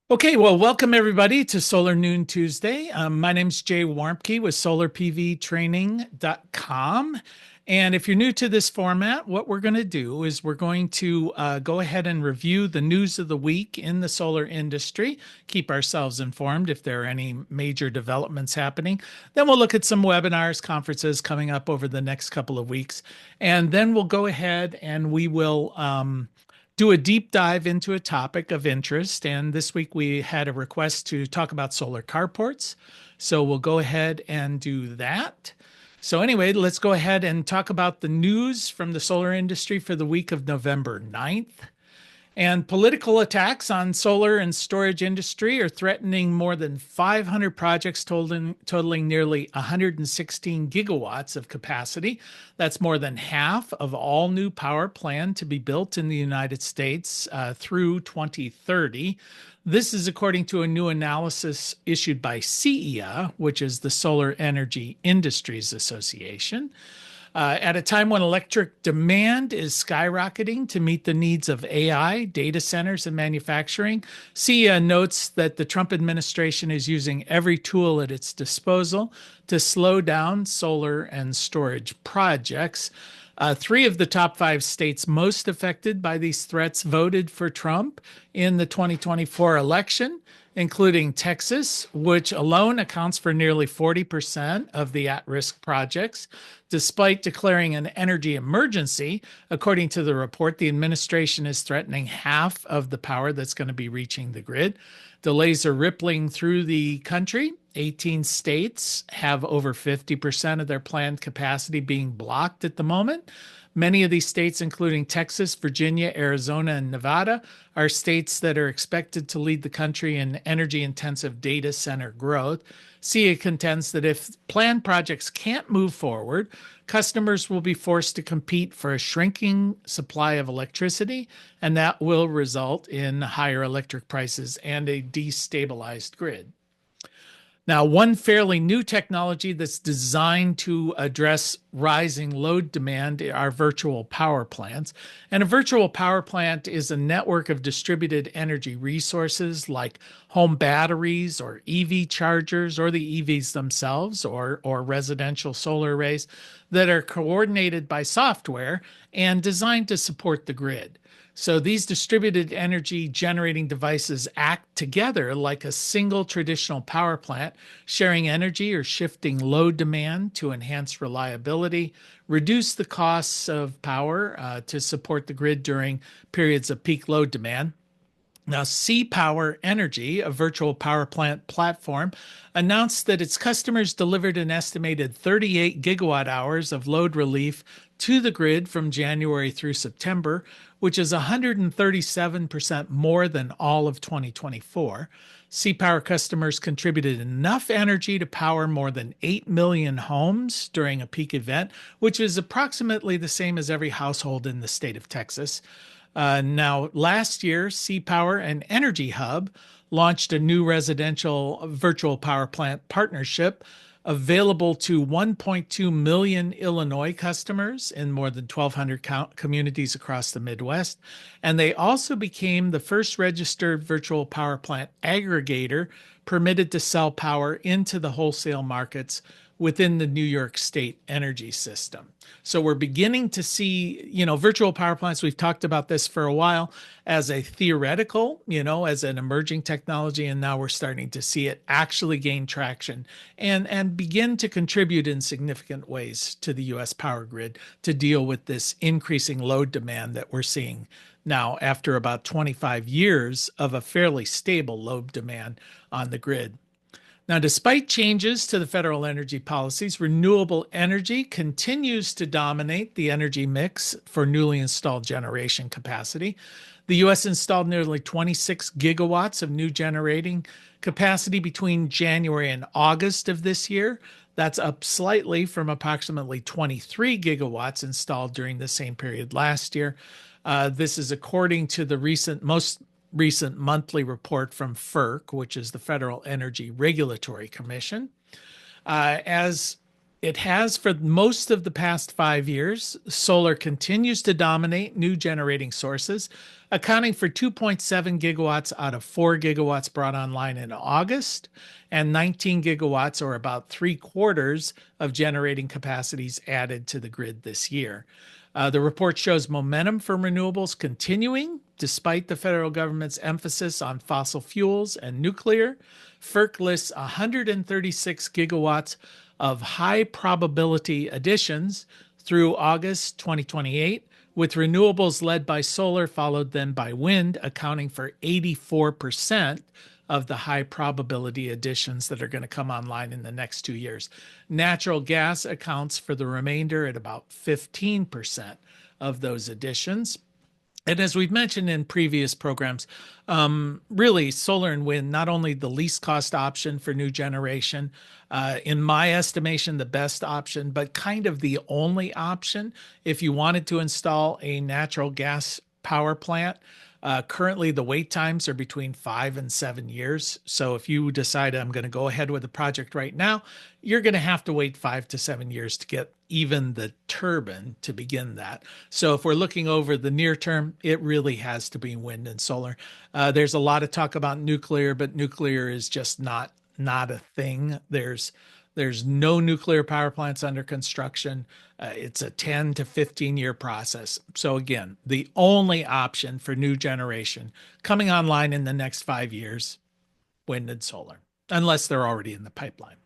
Okay, well, welcome everybody to Solar Noon Tuesday. My name's Jay Warmke with solarpvtraining.com. And if you're new to this format, what we're going to do is we're going to go ahead and review the news of the week in the solar industry, keep ourselves informed if there are any major developments happening. Then we'll look at some webinars, conferences coming up over the next couple of weeks. And then we'll go ahead and we will do a deep dive into a topic of interest. And this week we had a request to talk about solar carports. So we'll go ahead and do that. So, anyway, let's go ahead and talk about the news from the solar industry for the week of November 9th. And political attacks on solar and storage industry are threatening more than 500 projects totaling nearly 116 gigawatts of capacity. That's more than half of all new power planned to be built in the United States through 2030. This is according to a new analysis issued by CEA, which is the Solar Energy Industries Association. At a time when electric demand is skyrocketing to meet the needs of AI, data centers, and manufacturing, CEA notes that the Trump administration is using every tool at its disposal to slow down solar and storage projects. Three of the top five states most affected by these threats voted for Trump in the 2024 election, including Texas, which alone accounts for nearly 40% of the at-risk projects. Despite declaring an energy emergency, according to the report, the administration is threatening half of the power that's going to be reaching the grid. Delays are rippling through the country. 18 states have over 50% of their planned capacity being blocked at the moment. Many of these states, including Texas, Virginia, Arizona, and Nevada, are states that are expected to lead the country in energy-intensive data center growth. CEA contends that if planned projects can't move forward, customers will be forced to compete for a shrinking supply of electricity, and that will result in higher electric prices and a destabilized grid. Now, one fairly new technology that's designed to address rising load demand are virtual power plants. And a virtual power plant is a network of distributed energy resources like home batteries or EV chargers or the EVs themselves or residential solar arrays that are coordinated by software and designed to support the grid. So these distributed energy generating devices act together like a single traditional power plant, sharing energy or shifting load demand to enhance reliability, reduce the costs of power to support the grid during periods of peak load demand. Now, C-Power Energy, a virtual power plant platform, announced that its customers delivered an estimated 38 gigawatt hours of load relief to the grid from January through September, which is 137% more than all of 2024. C-Power customers contributed enough energy to power more than 8 million homes during a peak event, which is approximately the same as every household in the state of Texas. Now, last year, C-Power and Energy Hub launched a new residential virtual power plant partnership available to 1.2 million Illinois customers in more than 1,200 communities across the Midwest. And they also became the first registered virtual power plant aggregator permitted to sell power into the wholesale markets within the New York State energy system. So we're beginning to see, virtual power plants. We've talked about this for a while as a theoretical, as an emerging technology. And now we're starting to see it actually gain traction and begin to contribute in significant ways to the US power grid to deal with this increasing load demand that we're seeing now after about 25 years of a fairly stable load demand on the grid. Now, despite changes to the federal energy policies, renewable energy continues to dominate the energy mix for newly installed generation capacity. The U.S. installed nearly 26 gigawatts of new generating capacity between January and August of this year. That's up slightly from approximately 23 gigawatts installed during the same period last year. This is according to the most recent monthly report from FERC, which is the Federal Energy Regulatory Commission. As it has for most of the past 5 years, solar continues to dominate new generating sources, accounting for 2.7 gigawatts out of 4 gigawatts brought online in August, and 19 gigawatts, or about three-quarters, of generating capacities added to the grid this year. The report shows momentum for renewables continuing despite the federal government's emphasis on fossil fuels and nuclear. FERC lists 136 gigawatts of high probability additions through August 2028, with renewables led by solar, followed then by wind, accounting for 84% of the high probability additions that are going to come online in the next 2 years. Natural gas accounts for the remainder at about 15% of those additions. And as we've mentioned in previous programs, really solar and wind, not only the least cost option for new generation, in my estimation, the best option, but kind of the only option if you wanted to install a natural gas power plant. Currently, the wait times are between 5 and 7 years. So if you decide I'm going to go ahead with the project right now, you're going to have to wait 5 to 7 years to get even the turbine to begin that. So if we're looking over the near term, it really has to be wind and solar. There's a lot of talk about nuclear, but nuclear is just not a thing. There's no nuclear power plants under construction. It's a 10 to 15 year process. So again, the only option for new generation coming online in the next 5 years, wind and solar, unless they're already in the pipeline.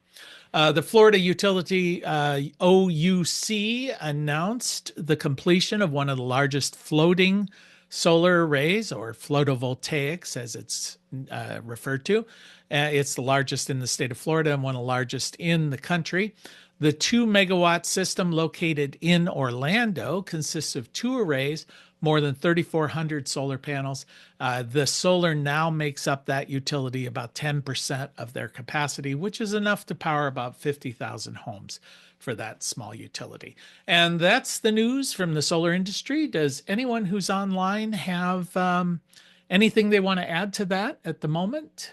The Florida utility OUC announced the completion of one of the largest floating solar arrays, or photovoltaics as it's referred to. It's the largest in the state of Florida and one of the largest in the country. The 2 megawatt system located in Orlando consists of two arrays, more than 3,400 solar panels. The solar now makes up that utility about 10% of their capacity, which is enough to power about 50,000 homes for that small utility. And that's the news from the solar industry. Does anyone who's online have anything they want to add to that at the moment?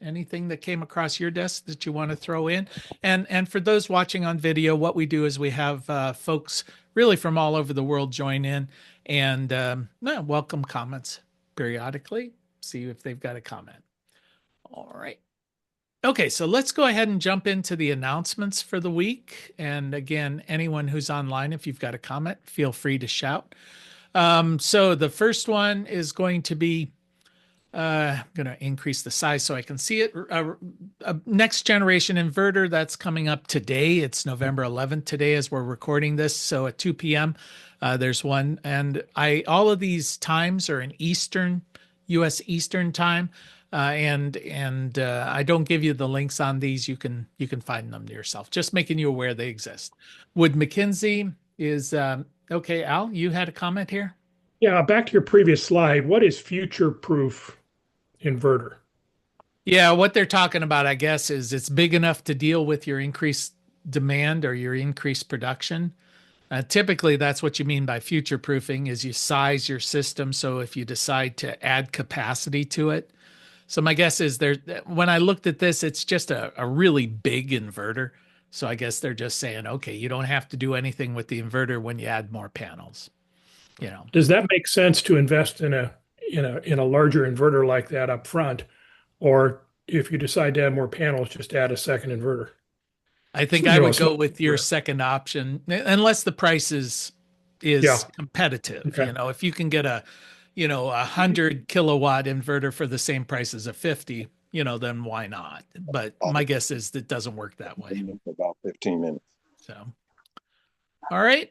Anything that came across your desk that you want to throw in? And for those watching on video, what we do is we have folks really from all over the world join in and welcome comments periodically. See if they've got a comment. All right. Okay, so let's go ahead and jump into the announcements for the week. And again, anyone who's online, if you've got a comment, feel free to shout. So the first one is going to be I'm going to increase the size so I can see it. A next generation inverter that's coming up today. It's November 11th today as we're recording this. So at 2 p.m. There's one. And all of these times are in U.S. Eastern time. And I don't give you the links on these. You can find them yourself. Just making you aware they exist. Wood McKinsey is okay. Al, you had a comment here. Yeah, back to your previous slide. What is future-proof inverter? Yeah, what they're talking about, I guess, is it's big enough to deal with your increased demand or your increased production. Typically, that's what you mean by future proofing is you size your system. So if you decide to add capacity to it. So my guess is when I looked at this, it's just a really big inverter. So I guess they're just saying, okay, you don't have to do anything with the inverter when you add more panels. Does that make sense to invest in a larger inverter like that up front? Or if you decide to add more panels, just add a second inverter? I think I would go with your second option, unless the price is Yeah. competitive. Okay. If you can get a 100 kilowatt inverter for the same price as a 50, then why not? But my guess is it doesn't work that way. About 15 minutes. So, all right.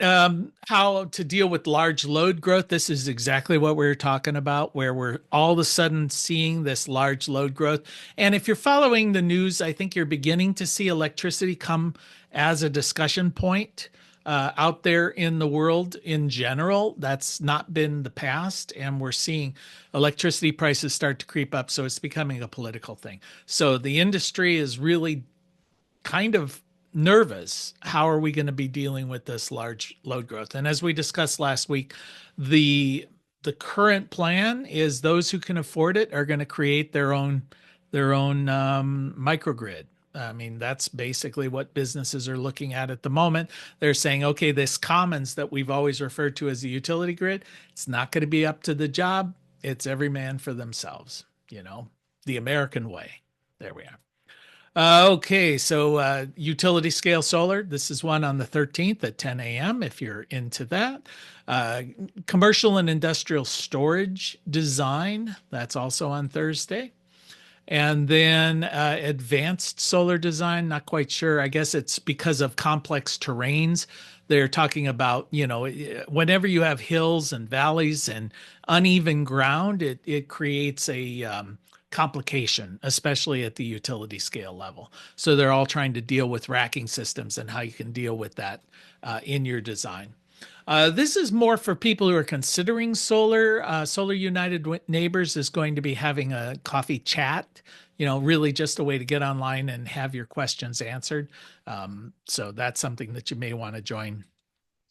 How to deal with large load growth. This is exactly what we were talking about, where we're all of a sudden seeing this large load growth. And if you're following the news, I think you're beginning to see electricity come as a discussion point out there in the world in general. That's not been the past. And we're seeing electricity prices start to creep up. So it's becoming a political thing. So the industry is really kind of nervous. How are we going to be dealing with this large load growth? And as we discussed last week, the current plan is those who can afford it are going to create their own microgrid. I mean, that's basically what businesses are looking at the moment. They're saying, okay, this commons that we've always referred to as the utility grid, it's not going to be up to the job. It's every man for themselves, you know, the American way. There we are. Okay, so utility scale solar. This is one on the 13th at 10 a.m. if you're into that. Uh, Commercial and industrial storage design. That's also on Thursday. And then advanced solar design, not quite sure. I guess it's because of complex terrains. They're talking about, whenever you have hills and valleys and uneven ground, it creates a complication, especially at the utility scale level. So they're all trying to deal with racking systems and how you can deal with that in your design. This is more for people who are considering solar. Solar United Neighbors is going to be having a coffee chat, really just a way to get online and have your questions answered. So that's something that you may want to join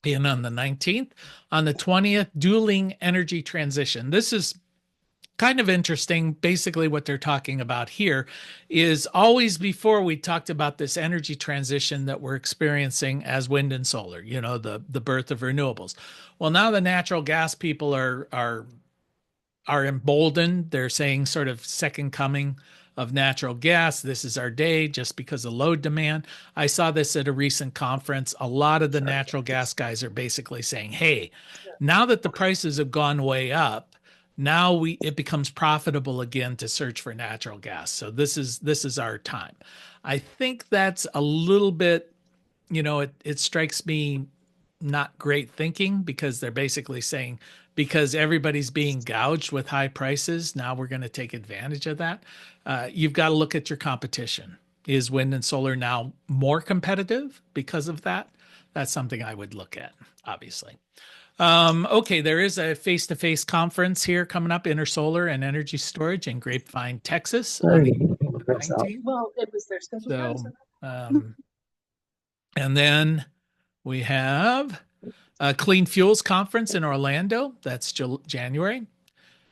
in on the 19th. On the 20th, dueling energy transition. This is kind of interesting. Basically, what they're talking about here is always before we talked about this energy transition that we're experiencing as wind and solar, the birth of renewables. Well, now the natural gas people are emboldened. They're saying sort of second coming of natural gas. This is our day just because of load demand. I saw this at a recent conference. A lot of the natural gas guys are basically saying, hey, now that the prices have gone way up, now it becomes profitable again to search for natural gas. So this is our time. I think that's a little bit, it strikes me not great thinking, because they're basically saying, because everybody's being gouged with high prices, now we're going to take advantage of that. You've got to look at your competition. Is wind and solar now more competitive because of that? That's something I would look at, obviously. Okay, there is a face-to-face conference here coming up, Intersolar and Energy Storage in Grapevine, Texas on the 19th. Well, it was their scheduled time. So, and then we have a Clean Fuels Conference in Orlando. That's January.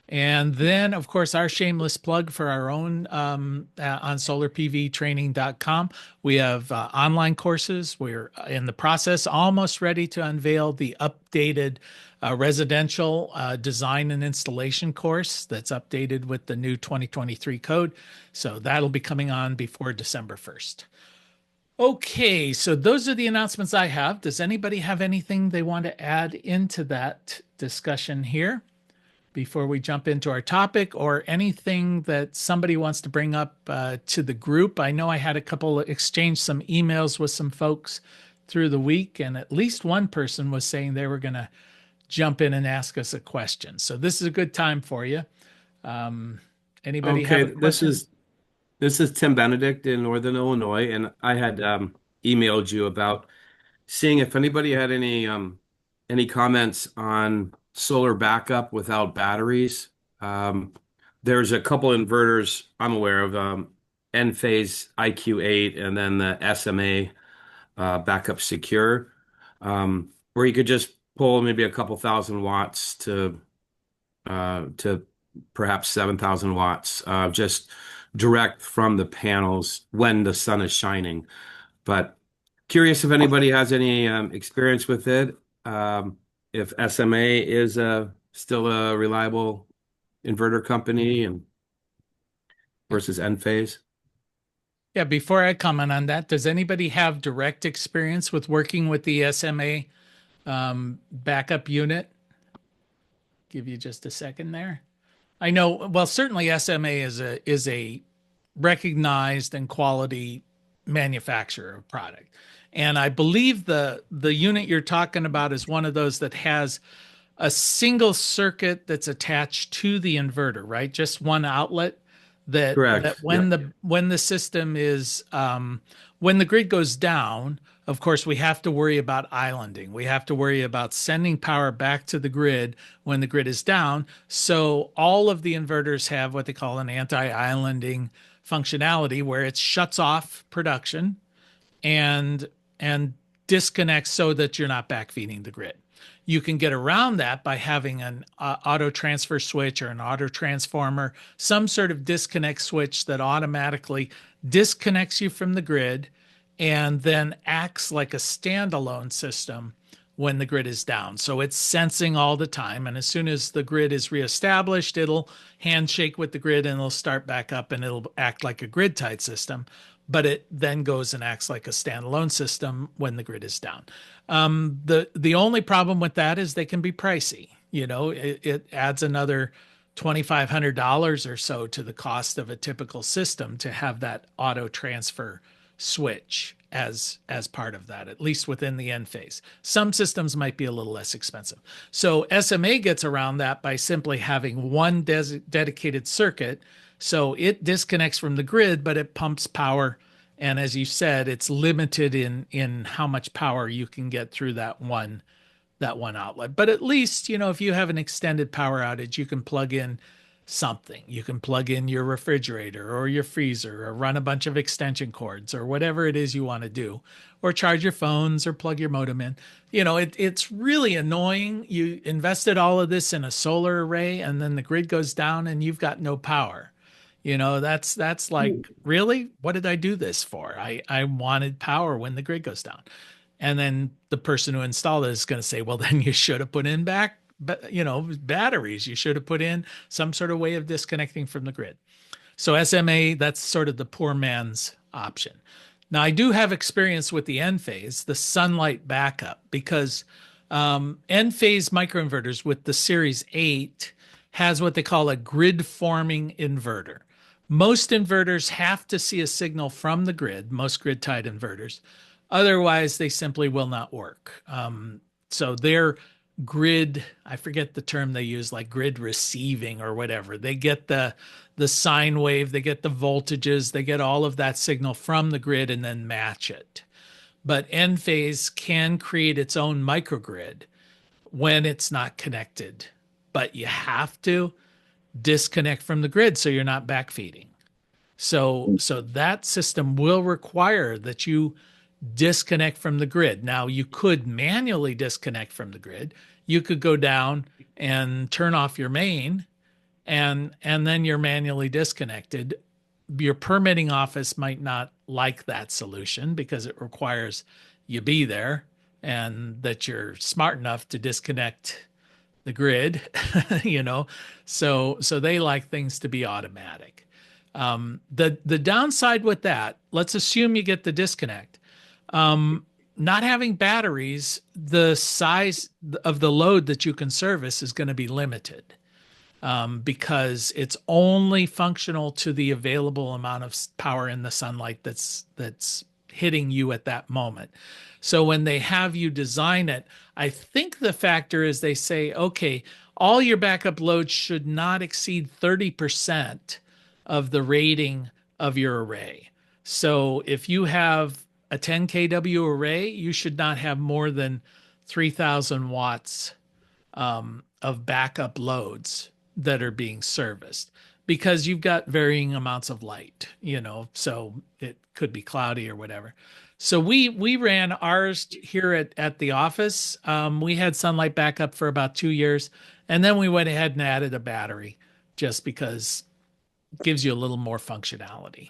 And then, of course, our shameless plug for our own on solarpvtraining.com. We have online courses. We're in the process, almost ready to unveil the updated residential design and installation course that's updated with the new 2023 code. So that'll be coming on before December 1st. Okay, so those are the announcements I have. Does anybody have anything they want to add into that discussion here before we jump into our topic, or anything that somebody wants to bring up to the group? I know I had a couple exchange some emails with some folks through the week, and at least one person was saying they were going to jump in and ask us a question. So this is a good time for you. Anybody have a question? This is Tim Benedict in Northern Illinois, and I had emailed you about seeing if anybody had any comments on solar backup without batteries. There's a couple inverters I'm aware of, Enphase IQ8 and then the SMA Backup Secure, where you could just pull maybe a couple thousand watts to perhaps 7,000 watts, just direct from the panels when the sun is shining. But curious if anybody has any experience with it. If SMA is still a reliable inverter company and versus Enphase. Yeah, before I comment on that, does anybody have direct experience with working with the SMA backup unit? Give you just a second there. I know, well, certainly SMA is a recognized and quality manufacturer of product. And I believe the unit you're talking about is one of those that has a single circuit that's attached to the inverter, right? Just one outlet Correct. that when the system is when the grid goes down, of course, we have to worry about islanding. We have to worry about sending power back to the grid when the grid is down. So all of the inverters have what they call an anti-islanding functionality, where it shuts off production and disconnects so that you're not backfeeding the grid. You can get around that by having an auto transfer switch or an auto transformer, some sort of disconnect switch that automatically disconnects you from the grid and then acts like a standalone system when the grid is down. So it's sensing all the time. And as soon as the grid is reestablished, it'll handshake with the grid and it'll start back up and it'll act like a grid tied system. But it then goes and acts like a standalone system when the grid is down. The only problem with that is they can be pricey. It adds another $2,500 or so to the cost of a typical system to have that auto transfer switch as part of that, at least within the end phase. Some systems might be a little less expensive. So SMA gets around that by simply having one dedicated circuit. So it disconnects from the grid, but it pumps power. And as you said, it's limited in how much power you can get through that one outlet. But at least, if you have an extended power outage, you can plug in something. You can plug in your refrigerator or your freezer or run a bunch of extension cords or whatever it is you want to do, or charge your phones or plug your modem in. It's really annoying. You invested all of this in a solar array and then the grid goes down and you've got no power. That's like, really? What did I do this for? I wanted power when the grid goes down. And then the person who installed it is going to say, well, then you should have put in batteries. You should have put in some sort of way of disconnecting from the grid. So SMA, that's sort of the poor man's option. Now, I do have experience with the end phase, the sunlight backup, because end phase microinverters with the Series 8 has what they call a grid forming inverter. Most inverters have to see a signal from the grid, most grid tied inverters. Otherwise, they simply will not work. So they're grid, I forget the term they use, like grid receiving or whatever. They get the sine wave, they get the voltages, they get all of that signal from the grid and then match it. But end phase can create its own microgrid when it's not connected. But you have to disconnect from the grid so you're not backfeeding. So that system will require that you disconnect from the grid. Now, you could manually disconnect from the grid. You could go down and turn off your main, and then you're manually disconnected. Your permitting office might not like that solution because it requires you be there and that you're smart enough to disconnect the grid, so they like things to be automatic. The downside with that, let's assume you get the disconnect. Not having batteries, the size of the load that you can service is going to be limited, because it's only functional to the available amount of power in the sunlight that's hitting you at that moment. So when they have you design it, I think the factor is they say, okay, all your backup loads should not exceed 30% of the rating of your array. So if you have a 10 kW array, you should not have more than 3,000 watts of backup loads that are being serviced, because you've got varying amounts of light, so it could be cloudy or whatever. So we ran ours here at the office. We had sunlight backup for about 2 years, and then we went ahead and added a battery just because it gives you a little more functionality,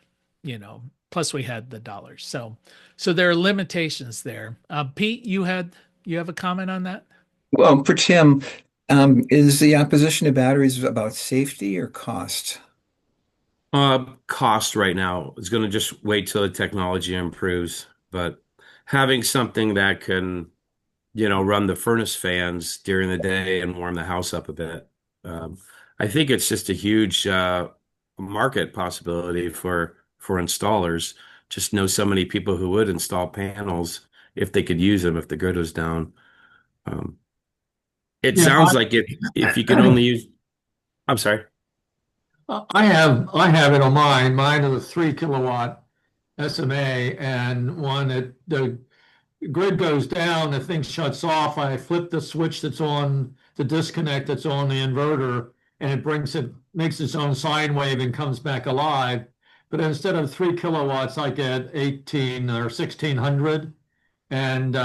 plus we had the dollars. So there are limitations there. Pete, you have a comment on that? Well, for Tim, is the opposition to batteries about safety or cost? Cost right now is going to just wait till the technology improves, but having something that can, run the furnace fans during the day and warm the house up a bit. I think it's just a huge market possibility for installers. Just know so many people who would install panels if they could use them if the grid was down. It sounds like if you can only use, I'm sorry. I have it on mine. Mine is a 3 kilowatt SMA, and when the grid goes down, the thing shuts off. I flip the switch that's on the disconnect that's on the inverter, and it makes its own sine wave and comes back alive. But instead of 3 kilowatts, I get 18 or 1600. And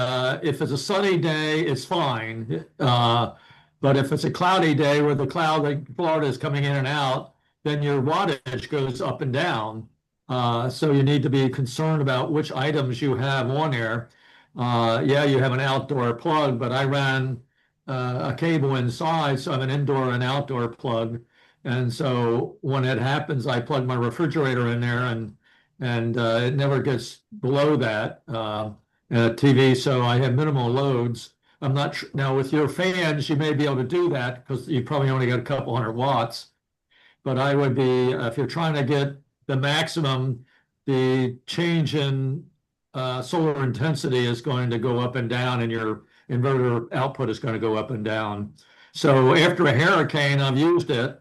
if it's a sunny day, it's fine. But if it's a cloudy day where the cloud, like Florida, is coming in and out, then your wattage goes up and down. So you need to be concerned about which items you have on there. Yeah, you have an outdoor plug, but I ran a cable inside, so I have an indoor and outdoor plug. And so when it happens, I plug my refrigerator in there, and it never gets below that TV. So I have minimal loads. I'm not sure now with your fans, you may be able to do that because you probably only got a couple hundred watts. But I would be, if you're trying to get the maximum, the change in solar intensity is going to go up and down, and your inverter output is going to go up and down. So after a hurricane, I've used it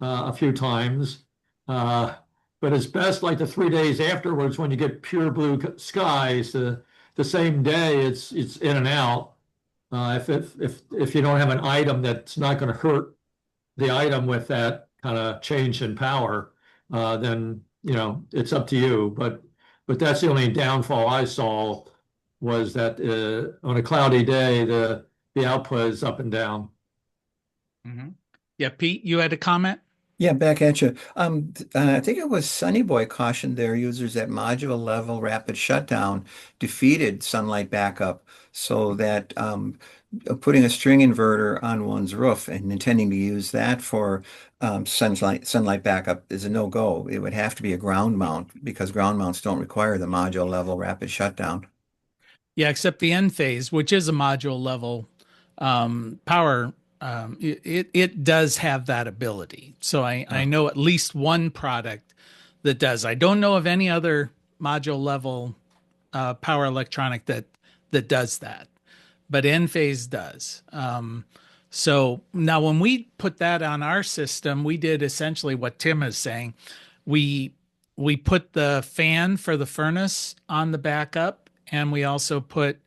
a few times, but it's best like the 3 days afterwards when you get pure blue skies. The same day, it's in and out. If you don't have an item that's not going to hurt the item with that kind of change in power, then it's up to you. But that's the only downfall I saw was that on a cloudy day the output is up and down. Mm-hmm. Yeah, Pete, you had a comment? Yeah, back at you. I think it was Sunny Boy cautioned their users that module level rapid shutdown defeated sunlight backup, so that putting a string inverter on one's roof and intending to use that for sunlight backup is a no-go. It would have to be a ground mount because ground mounts don't require the module level rapid shutdown. Yeah, except the N phase, which is a module level power, it does have that ability. So I know at least one product that does. I don't know of any other module level power electronic that does that, but N phase does. So now when we put that on our system, we did essentially what Tim is saying. We we put the fan for the furnace on the backup, and we also put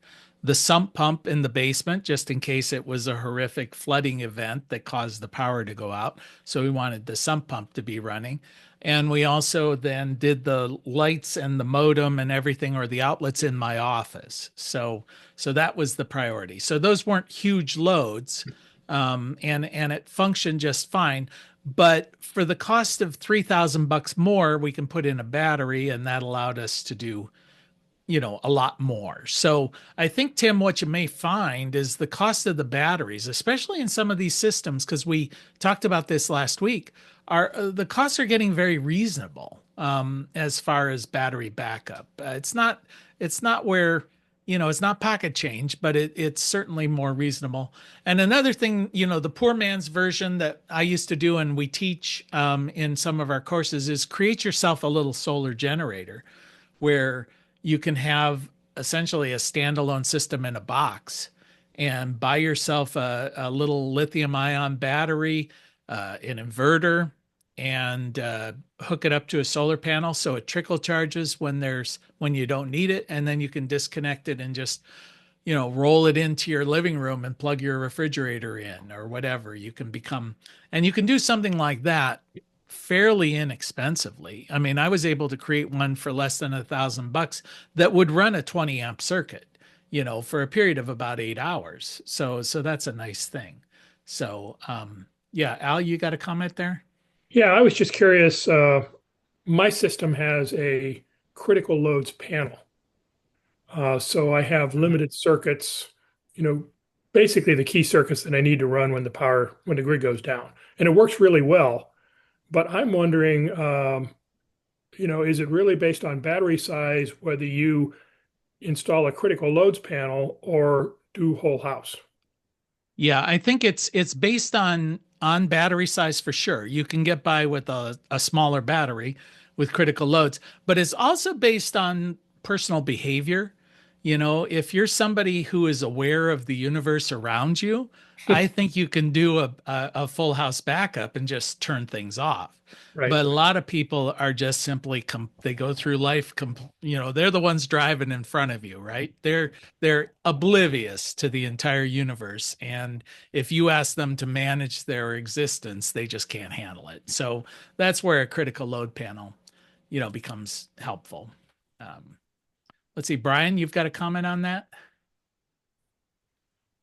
the sump pump in the basement just in case it was a horrific flooding event that caused the power to go out. So we wanted the sump pump to be running. And we also then did the lights and the modem and everything, or the outlets, in my office. So that was the priority. So those weren't huge loads, and it functioned just fine. But for the cost of $3,000 more, we can put in a battery, and that allowed us to do a lot more. So I think, Tim, what you may find is the cost of the batteries, especially in some of these systems, because we talked about this last week, are the costs are getting very reasonable as far as battery backup. It's not where it's not pocket change, but it's certainly more reasonable. And another thing, the poor man's version that I used to do and we teach in some of our courses is create yourself a little solar generator where you can have essentially a standalone system in a box and buy yourself a little lithium ion battery, an inverter, and hook it up to a solar panel so it trickle charges when you don't need it, and then you can disconnect it and just roll it into your living room and plug your refrigerator in or whatever. You can do something like that fairly inexpensively. I mean, I was able to create one for less than $1,000 that would run a 20 amp circuit, for a period of about 8 hours. So that's a nice thing. So, yeah, Al, you got a comment there? Yeah, I was just curious. My system has a critical loads panel. So I have limited circuits, basically the key circuits that I need to run when the grid goes down. And it works really well. But I'm wondering, is it really based on battery size, whether you install a critical loads panel or do whole house? Yeah, I think it's based on battery size for sure. You can get by with a smaller battery with critical loads, but it's also based on personal behavior. If you're somebody who is aware of the universe around you, I think you can do a full house backup and just turn things off. Right. But a lot of people are just simply they go through life, they're the ones driving in front of you, right? They're oblivious to the entire universe, and if you ask them to manage their existence, they just can't handle it. So that's where a critical load panel, becomes helpful. Let's see, Brian, you've got a comment on that?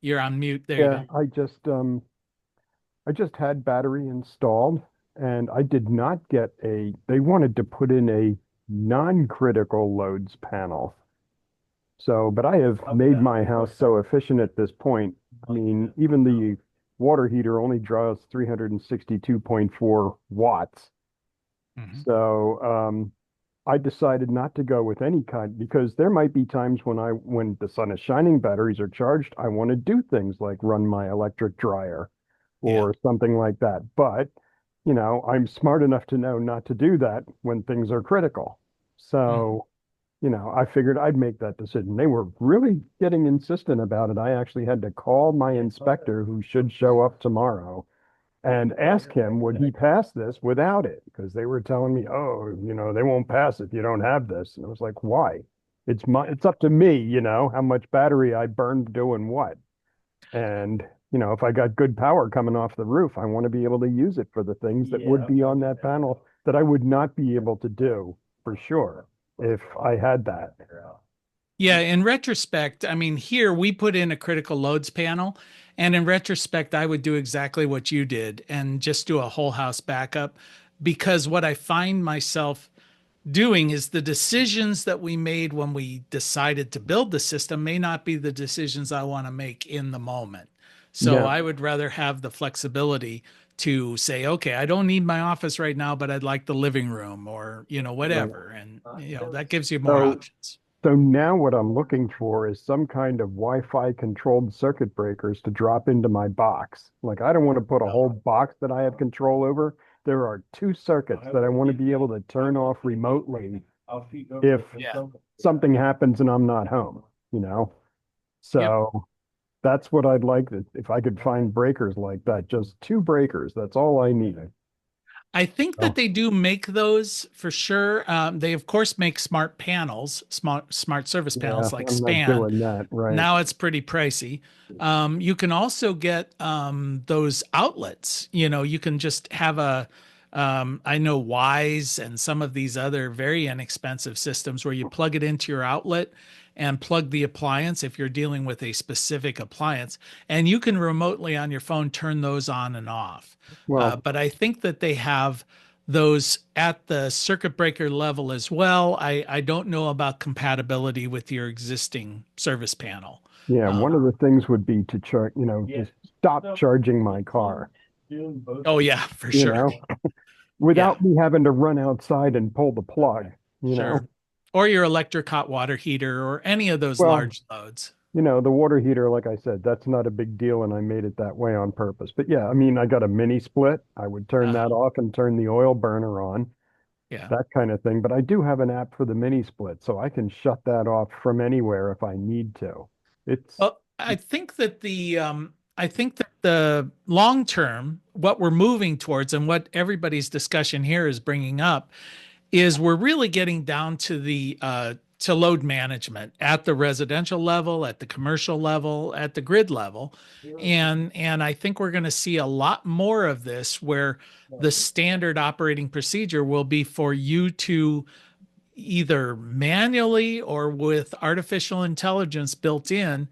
You're on mute. There you go. I just had battery installed and I did not get they wanted to put in a non-critical loads panel. So, but I have made my house so efficient at this point. I mean, even the water heater only draws 362.4 watts. Mhm. So, I decided not to go with any kind because there might be times when the sun is shining, batteries are charged, I want to do things like run my electric dryer Yeah. or something like that. But, I'm smart enough to know not to do that when things are critical. Mhm. So, I figured I'd make that decision. They were really getting insistent about it. I actually had to call my inspector, who should show up tomorrow, and ask him, would he pass this without it? Because they were telling me, oh, they won't pass if you don't have this. And I was like, why? It's up to me, how much battery I burned doing what. And, if I got good power coming off the roof, I want to be able to use it for the things that would be on that panel that I would not be able to do for sure if I had that. Yeah, in retrospect, I mean, here we put in a critical loads panel, and in retrospect, I would do exactly what you did and just do a whole house backup because what I find myself doing is the decisions that we made when we decided to build the system may not be the decisions I want to make in the moment. So Yeah, I would rather have the flexibility to say, okay, I don't need my office right now, but I'd like the living room or, right. whatever. And, that gives you more So options. So now what I'm looking for is some kind of Wi-Fi controlled circuit breakers to drop into my box. Like I don't want to put a whole box that I have control over. There are two circuits that I want to be able to turn off remotely if Yeah. something happens and I'm not home, you know? Yep. So that's what I'd like if I could find breakers like that, just two breakers. That's all I need. I think that Oh, they do make those for sure. They of course make smart panels, smart service yeah, panels like I'm not Span. doing that, right? Now it's pretty pricey. You can also get those outlets. You can just have I know Wise and some of these other very inexpensive systems where you plug it into your outlet and plug the appliance if you're dealing with a specific appliance. And you can remotely on your phone turn those on and off. Well, But I think that they have those at the circuit breaker level as well. I don't know about compatibility with your existing service panel. yeah, Um, one of the things would be to just stop charging my car, oh yeah, for you sure. know, Yeah, without me having to run outside and pull the plug, you know. sure. Or your electric hot water heater or any of those Well, large loads. the water heater, like I said, that's not a big deal, and I made it that way on purpose. But yeah, I mean, I got a mini split. I would turn Uh, that off and turn the oil burner on, yeah. that kind of thing. But I do have an app for the mini split, so I can shut that off from anywhere if I need to. It's Well, I think that the long term, what we're moving towards and what everybody's discussion here is bringing up is we're really getting down to the to load management at the residential level, at the commercial level, at the grid level, and I think we're going to see a lot more of this where the standard operating procedure will be for you to either manually or with artificial intelligence built in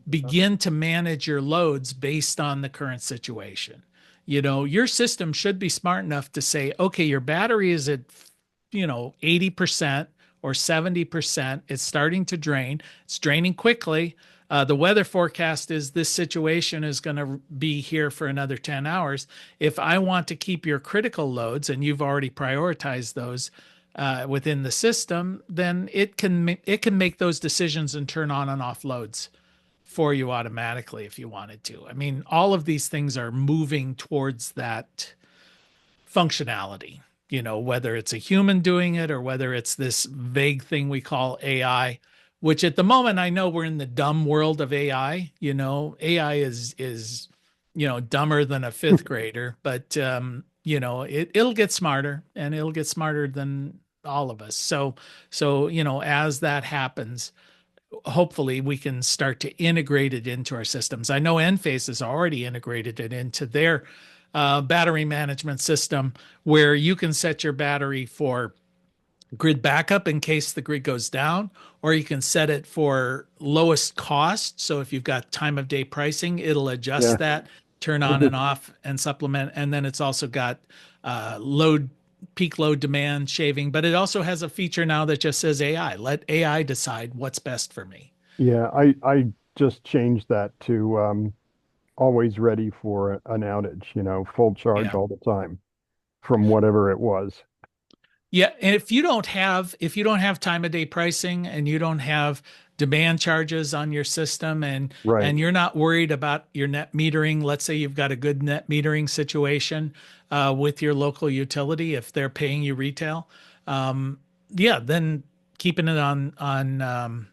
begin to manage your loads based on the current situation. Your system should be smart enough to say, okay, your battery is at 80% or 70%. It's starting to drain. It's draining quickly. The weather forecast is this situation is going to be here for another 10 hours. If I want to keep your critical loads, and you've already prioritized those within the system, then it can make those decisions and turn on and off loads for you automatically if you wanted to. I mean, all of these things are moving towards that functionality, whether it's a human doing it or whether it's this vague thing we call AI, which at the moment I know we're in the dumb world of AI. AI is dumber than a fifth grader, but it'll get smarter and it'll get smarter than all of us. So as that happens, hopefully we can start to integrate it into our systems. I know Enphase has already integrated it into their battery management system where you can set your battery for grid backup in case the grid goes down, or you can set it for lowest cost. So if you've got time of day pricing, it'll yeah. adjust that, turn I on just and off and supplement. And then it's also got load peak load demand shaving, but it also has a feature now that just says AI. Let AI decide what's best for me. Yeah, I just changed that to always ready for an outage, full charge Yeah. all the time from whatever it was. Yeah, and if you don't have time of day pricing and you don't have demand charges on your system Right. and you're not worried about your net metering, let's say you've got a good net metering situation with your local utility if they're paying you retail, yeah, then keeping it on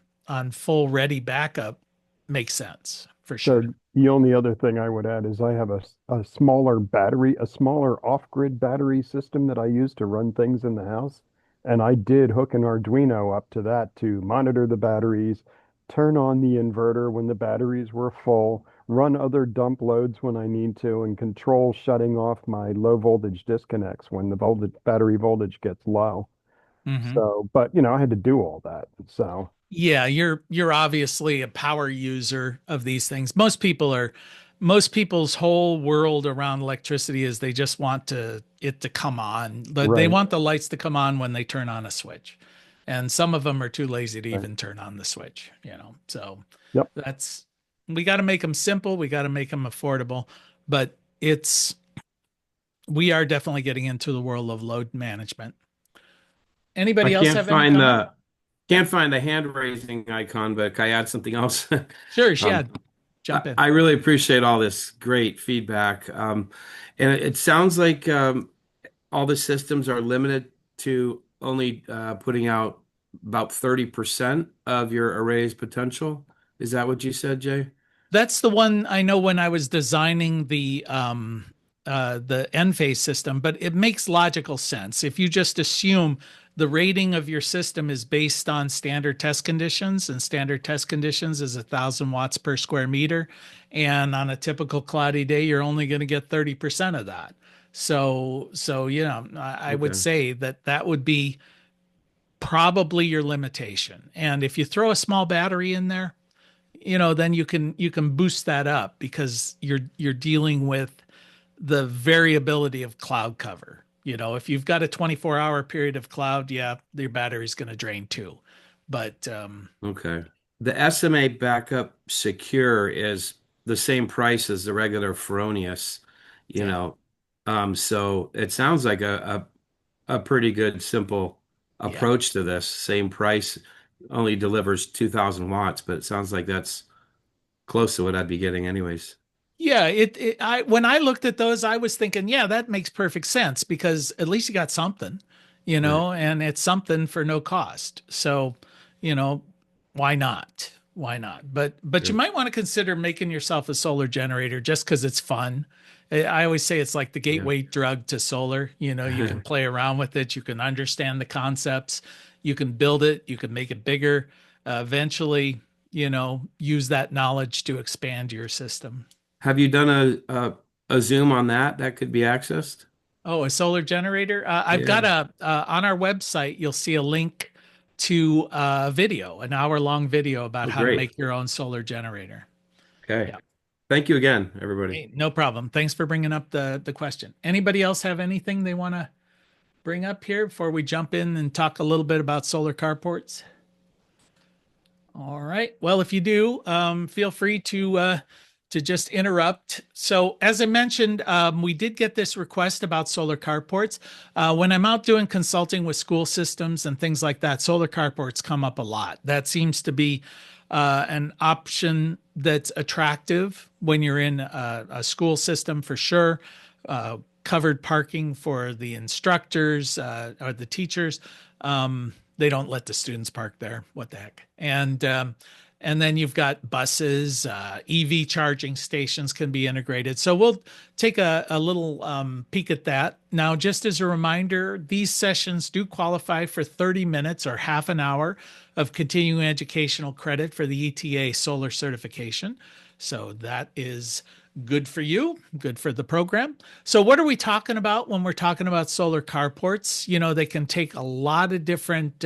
full ready backup makes sense for sure. So the only other thing I would add is I have a smaller battery, a smaller off-grid battery system that I use to run things in the house. And I did hook an Arduino up to that to monitor the batteries, turn on the inverter when the batteries were full, run other dump loads when I need to, and control shutting off my low voltage disconnects when the battery voltage gets low. Mhm. So, but I had to do all that. So, Yeah, you're obviously a power user of these things. Most people's whole world around electricity is they just want it to come on. But they right, want the lights to come on when they turn on a switch. And some of them are too lazy to right. even turn on the switch. So Yep. that's we got to make them simple, we got to make them affordable, but it's we are definitely getting into the world of load management. I Anybody else have any comment? can't find the hand raising icon, but can I add something else? Sure, yeah, Um, jump in. I really appreciate all this great feedback. And it sounds like all the systems are limited to only putting out about 30% of your array's potential. Is that what you said, Jay? That's the one I know when I was designing the Enphase system, but it makes logical sense. If you just assume the rating of your system is based on standard test conditions, and standard test conditions is 1,000 watts per square meter, and on a typical cloudy day, you're only going to get 30% of that. I would Okay. say that would be probably your limitation. And if you throw a small battery in there, then you can boost that up because you're dealing with the variability of cloud cover. If you've got a 24-hour period of cloud, yeah, your battery's going to drain too. But Okay. The SMA backup secure is the same price as the regular Fronius, you yeah, know. So it sounds like a pretty good, simple yeah. approach to this. Same price, only delivers 2,000 watts, but it sounds like that's close to what I'd be getting anyways. Yeah, I when I looked at those, I was thinking, yeah, that makes perfect sense because at least you got Right. something, and it's something for no cost. So, you know, why not? Why not? But you Good. might want to consider making yourself a solar generator just because it's fun. I always say it's like the Yeah. gateway drug to solar. You can play around with it, you can understand the concepts, you can build it, you can make it bigger. Eventually, use that knowledge to expand your system. Have you done a Zoom on that that could be accessed? Oh, a solar generator. I've got Yeah. on our website, you'll see a link to a video, an hour-long video about Oh, how to great. make your own solar generator. Okay. Yeah. Thank you again, everybody. Hey, no problem. Thanks for bringing up the question. Anybody else have anything they want to bring up here before we jump in and talk a little bit about solar carports? All right. Well, if you do, feel free to just interrupt. So, as I mentioned, we did get this request about solar carports. When I'm out doing consulting with school systems and things like that, solar carports come up a lot. That seems to be an option that's attractive when you're in a school system for sure. Covered parking for the instructors or the teachers. They don't let the students park there. What the heck? And then you've got buses, EV charging stations can be integrated. So we'll take a little peek at that. Now, just as a reminder, these sessions do qualify for 30 minutes or half an hour of continuing educational credit for the ETA solar certification. So that is good for you, good for the program. So, what are we talking about when we're talking about solar carports? They can take a lot of different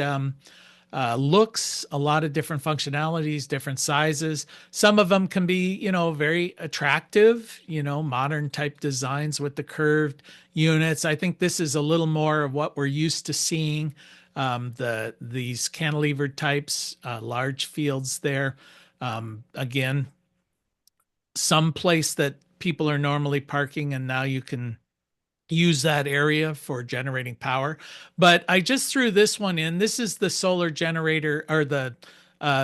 looks, a lot of different functionalities, different sizes. Some of them can be, very attractive, modern type designs with the curved units. I think this is a little more of what we're used to seeing these cantilevered types, large fields there. Again, some place that people are normally parking, and now you can use that area for generating power. But I just threw this one in. This is the solar generator, or the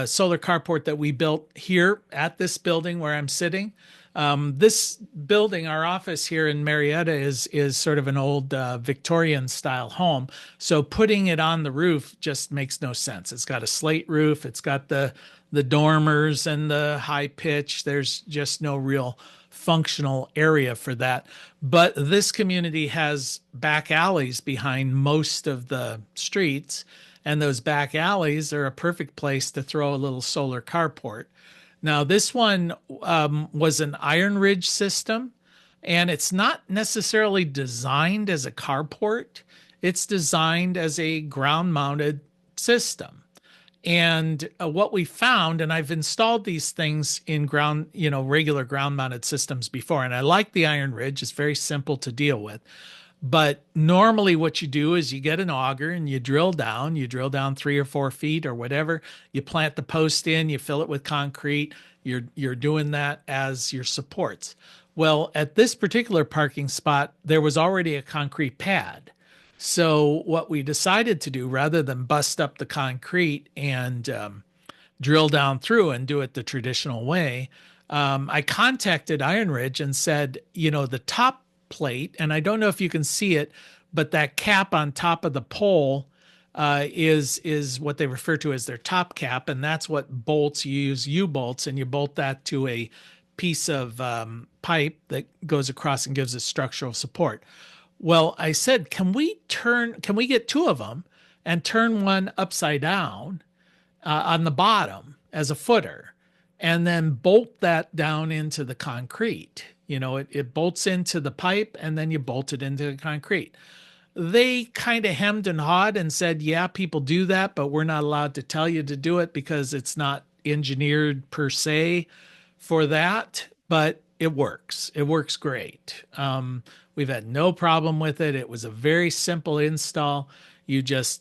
solar carport that we built here at this building where I'm sitting. This building, our office here in Marietta, is sort of an old Victorian style home. So putting it on the roof just makes no sense. It's got a slate roof. It's got the dormers and the high pitch. There's just no real functional area for that. But this community has back alleys behind most of the streets, and those back alleys are a perfect place to throw a little solar carport. Now, this one was an Iron Ridge system, and it's not necessarily designed as a carport. It's designed as a ground-mounted system. And what we found, and I've installed these things in regular ground mounted systems before, and I like the Iron Ridge. It's very simple to deal with. But normally what you do is you get an auger and you drill down 3 or 4 feet or whatever. You plant the post in, you fill it with concrete. You're doing that as your supports. Well, at this particular parking spot, there was already a concrete pad. So what we decided to do, rather than bust up the concrete and drill down through and do it the traditional way, I contacted Iron Ridge and said, the top plate, and I don't know if you can see it, but that cap on top of the pole is what they refer to as their top cap, and that's what bolts. You use U-bolts, and you bolt that to a piece of pipe that goes across and gives it structural support. Well, I said, can we get 2 of them and turn one upside down on the bottom as a footer, and then bolt that down into the concrete? It bolts into the pipe, and then you bolt it into the concrete. They kind of hemmed and hawed and said, yeah, people do that, but we're not allowed to tell you to do it because it's not engineered per se for that. But it works. It works great. We've had no problem with it. It was a very simple install. You just,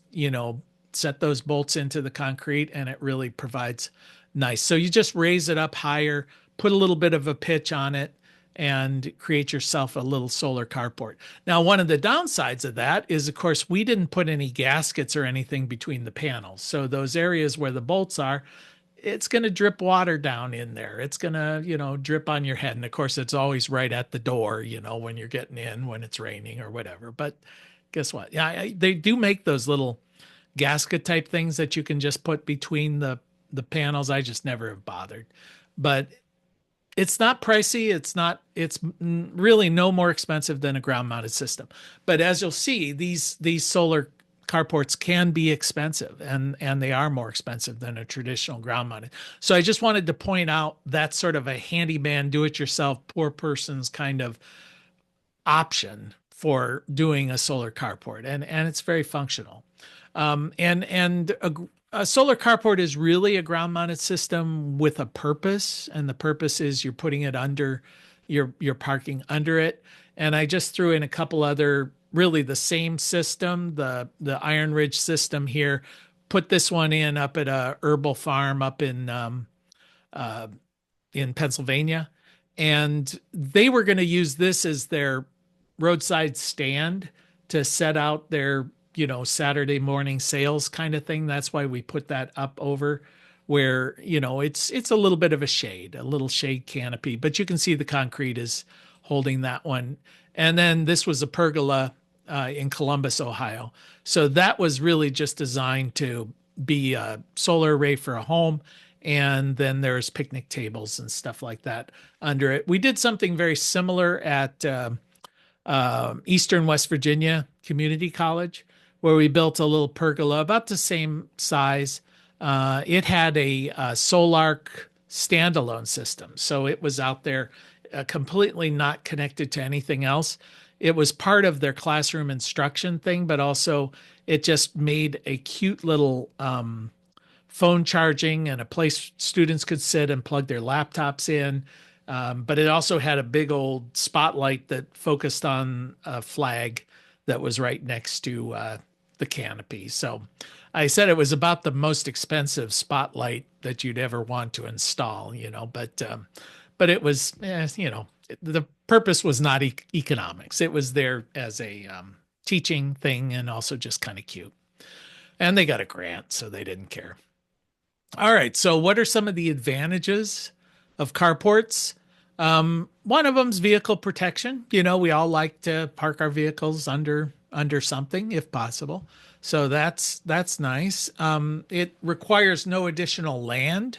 set those bolts into the concrete, and it really provides nice. So you just raise it up higher, put a little bit of a pitch on it, and create yourself a little solar carport. Now, one of the downsides of that is, of course, we didn't put any gaskets or anything between the panels. So those areas where the bolts are, it's going to drip water down in there. It's going to, drip on your head. And of course, it's always right at the door, when you're getting in, when it's raining or whatever. But guess what? Yeah, they do make those little gasket type things that you can just put between the panels. I just never have bothered. But it's not pricey. It's really no more expensive than a ground mounted system. But as you'll see, these solar carports can be expensive, and they are more expensive than a traditional ground mounted. So I just wanted to point out that's sort of a handyman, do-it-yourself, poor person's kind of option for doing a solar carport, and it's very functional. And a solar carport is really a ground mounted system with a purpose, and the purpose is you're putting it under, you're parking under it. And I just threw in a couple other, really the same system, the Iron Ridge system here. Put this one in up at a herbal farm up in Pennsylvania, and they were going to use this as their roadside stand to set out their Saturday morning sales kind of thing. That's why we put that up over where it's a little bit of a little shade canopy, but you can see the concrete is holding that one. And then this was a pergola in Columbus, Ohio. So that was really just designed to be a solar array for a home. And then there's picnic tables and stuff like that under it. We did something very similar at Eastern West Virginia Community College, where we built a little pergola about the same size. It had a Solarc standalone system. So it was out there completely not connected to anything else. It was part of their classroom instruction thing, but also it just made a cute little phone charging and a place students could sit and plug their laptops in. But it also had a big old spotlight that focused on a flag that was right next to the canopy. So I said it was about the most expensive spotlight that you'd ever want to install, but it was, the purpose was not economics. It was there as a teaching thing and also just kind of cute. And they got a grant, so they didn't care. All right. So, what are some of the advantages of carports? One of them's vehicle protection. We all like to park our vehicles under something if possible. So that's nice. It requires no additional land.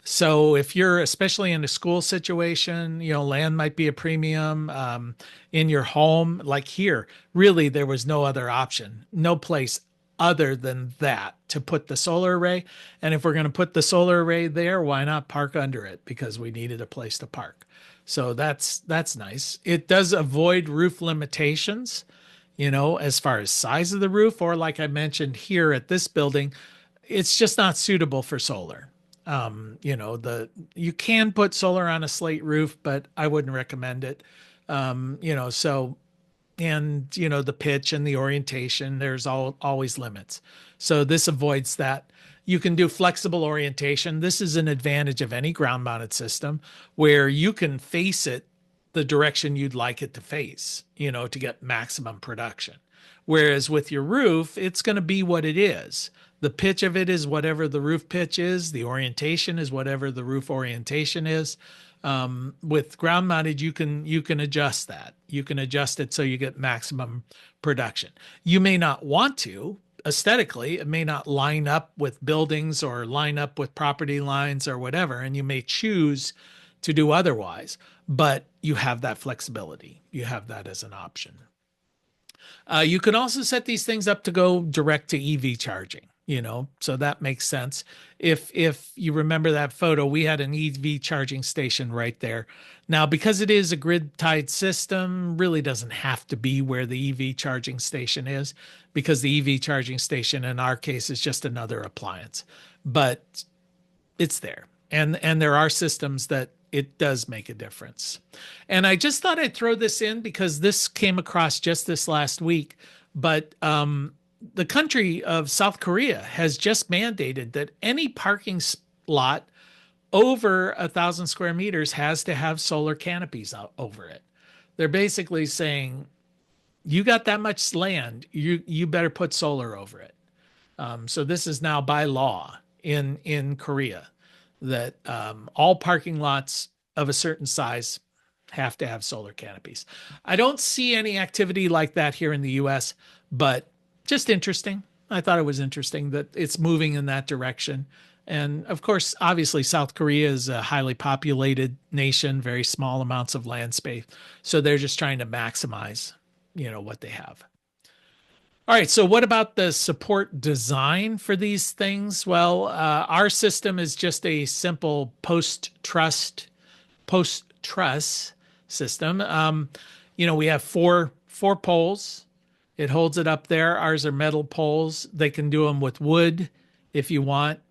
So if you're especially in a school situation, land might be a premium. In your home, like here, really there was no other option, no place other than that to put the solar array. And if we're going to put the solar array there, why not park under it? Because we needed a place to park. So that's nice. It does avoid roof limitations, as far as size of the roof, or like I mentioned here at this building, it's just not suitable for solar. You can put solar on a slate roof, but I wouldn't recommend it. The pitch and the orientation, there's always limits. So this avoids that. You can do flexible orientation. This is an advantage of any ground mounted system where you can face it the direction you'd like it to face, to get maximum production. Whereas with your roof, it's going to be what it is. The pitch of it is whatever the roof pitch is. The orientation is whatever the roof orientation is. With ground mounted, you can adjust that. You can adjust it so you get maximum production. You may not want to. Aesthetically, it may not line up with buildings or line up with property lines or whatever, and you may choose to do otherwise, but you have that flexibility. You have that as an option. You can also set these things up to go direct to EV charging, so that makes sense. If you remember that photo, we had an EV charging station right there. Now, because it is a grid-tied system, really doesn't have to be where the EV charging station is, because the EV charging station in our case is just another appliance, but it's there. And there are systems that it does make a difference. And I just thought I'd throw this in because this came across just this last week, but the country of South Korea has just mandated that any parking lot over 1,000 square meters has to have solar canopies out over it. They're basically saying, you got that much land, you better put solar over it. So this is now by law in Korea that all parking lots of a certain size have to have solar canopies. I don't see any activity like that here in the US, but just interesting. I thought it was interesting that it's moving in that direction. And of course, obviously, South Korea is a highly populated nation, very small amounts of land space. So they're just trying to maximize, what they have. All right. So what about the support design for these things? Well, our system is just a simple post-truss system. We have four poles. It holds it up there. Ours are metal poles. They can do them with wood if you want.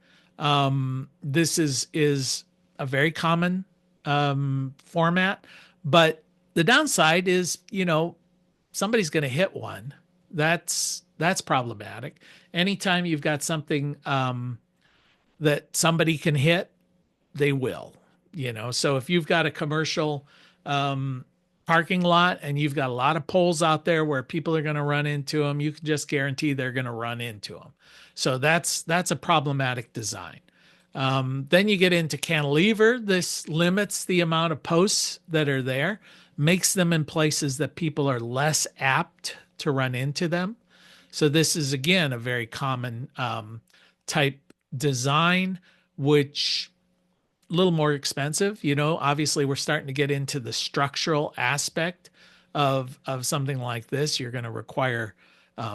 This is a very common format, but the downside is, somebody's going to hit one. That's problematic. Anytime you've got something that somebody can hit, they will. So if you've got a commercial parking lot and you've got a lot of poles out there where people are going to run into them, you can just guarantee they're going to run into them. So that's a problematic design. Then you get into cantilever. This limits the amount of posts that are there, makes them in places that people are less apt to run into them. So this is, again, a very common type design, which a little more expensive. Obviously we're starting to get into the structural aspect of something like this. You're going to require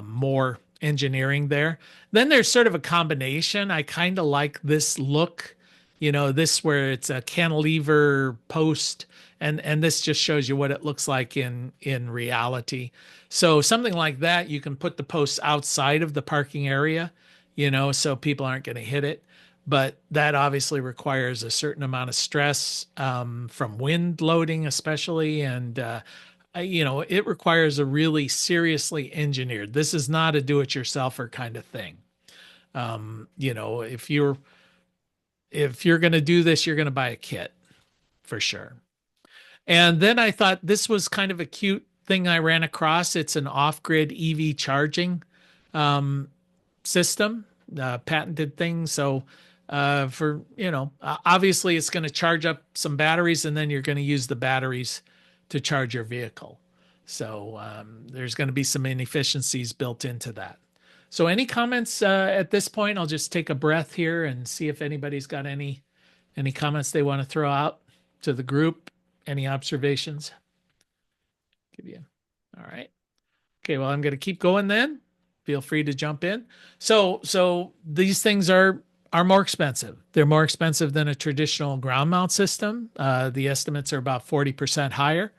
more engineering there. Then there's sort of a combination. I kind of like this look, this where it's a cantilever post, and this just shows you what it looks like in reality. So something like that, you can put the posts outside of the parking area, so people aren't going to hit it. But that obviously requires a certain amount of stress from wind loading, especially, and it requires a really seriously engineered. This is not a do-it-yourselfer kind of thing. If you're going to do this, you're going to buy a kit for sure. And then I thought this was kind of a cute thing I ran across. It's an off-grid EV charging um, system, patented thing. So obviously it's going to charge up some batteries, and then you're going to use the batteries to charge your vehicle. So there's going to be some inefficiencies built into that. So any comments at this point? I'll just take a breath here and see if anybody's got any comments they want to throw out to the group. Any observations? Give you. All right. Okay, well, I'm going to keep going then. Feel free to jump in. So these things are more expensive. They're more expensive than a traditional ground mount system. The estimates are about 40% higher,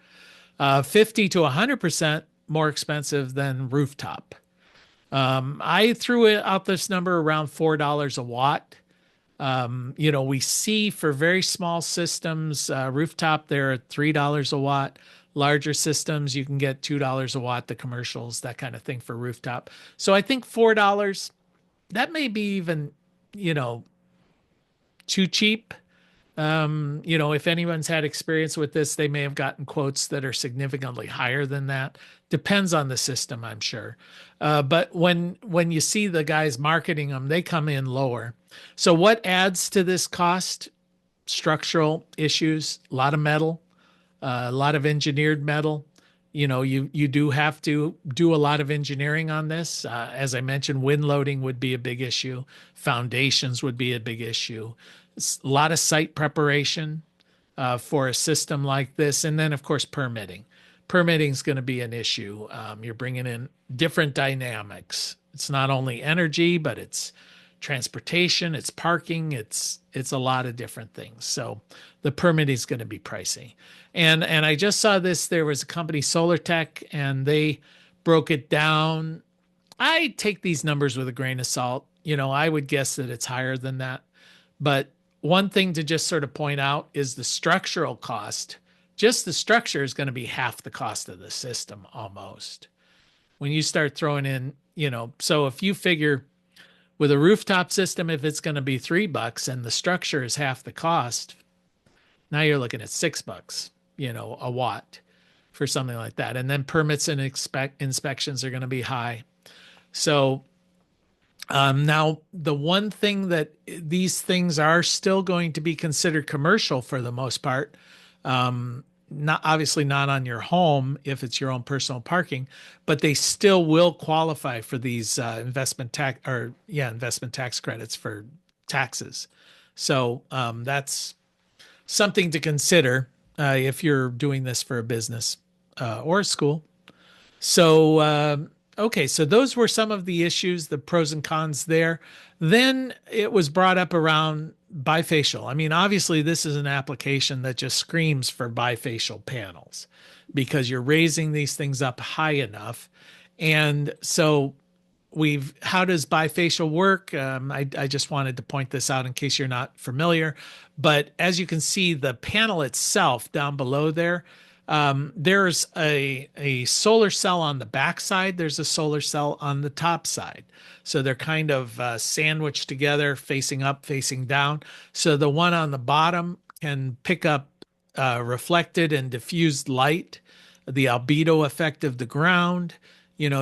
50 to 100% more expensive than rooftop. I threw out this number around $4 a watt. We see for very small systems, rooftop, they're at $3 a watt. Larger systems, you can get $2 a watt, the commercials, that kind of thing for rooftop. So I think $4, that may be even, too cheap. If anyone's had experience with this, they may have gotten quotes that are significantly higher than that. Depends on the system, I'm sure. But when you see the guys marketing them, they come in lower. So what adds to this cost? Structural issues, a lot of metal, a lot of engineered metal. You do have to do a lot of engineering on this. As I mentioned, wind loading would be a big issue. Foundations would be a big issue. A lot of site preparation for a system like this. And then, of course, permitting. Permitting is going to be an issue. You're bringing in different dynamics. It's not only energy, but it's transportation, it's parking, it's a lot of different things. So the permitting is going to be pricey. And I just saw this. There was a company, Solar Tech, and they broke it down. I take these numbers with a grain of salt. I would guess that it's higher than that. But one thing to just sort of point out is the structural cost. Just the structure is going to be half the cost of the system almost. When you start throwing in, so if you figure with a rooftop system, if it's going to be $3 and the structure is half the cost, now you're looking at $6, a watt for something like that. And then permits and inspections are going to be high. So now the one thing that these things are still going to be considered commercial for the most part, obviously not on your home if it's your own personal parking, but they still will qualify for these investment tax credits for taxes. So that's something to consider if you're doing this for a business or a school. So okay, so those were some of the issues, the pros and cons there. Then it was brought up around bifacial. I mean, obviously, this is an application that just screams for bifacial panels because you're raising these things up high enough. And so how does bifacial work? I just wanted to point this out in case you're not familiar. But as you can see, the panel itself down below there, there's a solar cell on the back side. There's a solar cell on the top side. So they're kind of sandwiched together, facing up, facing down. So the one on the bottom can pick up reflected and diffused light, the albedo effect of the ground,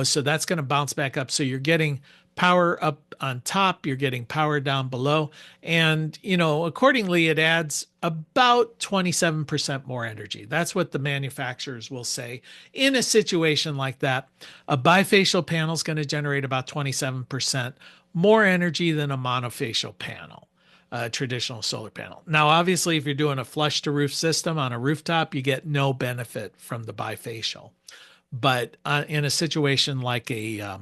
so that's going to bounce back up. So you're getting power up on top, you're getting power down below. And, accordingly, it adds about 27% more energy. That's what the manufacturers will say. In a situation like that, a bifacial panel is going to generate about 27% more energy than a monofacial panel, a traditional solar panel. Now, obviously, if you're doing a flush to roof system on a rooftop, you get no benefit from the bifacial. But in a situation like a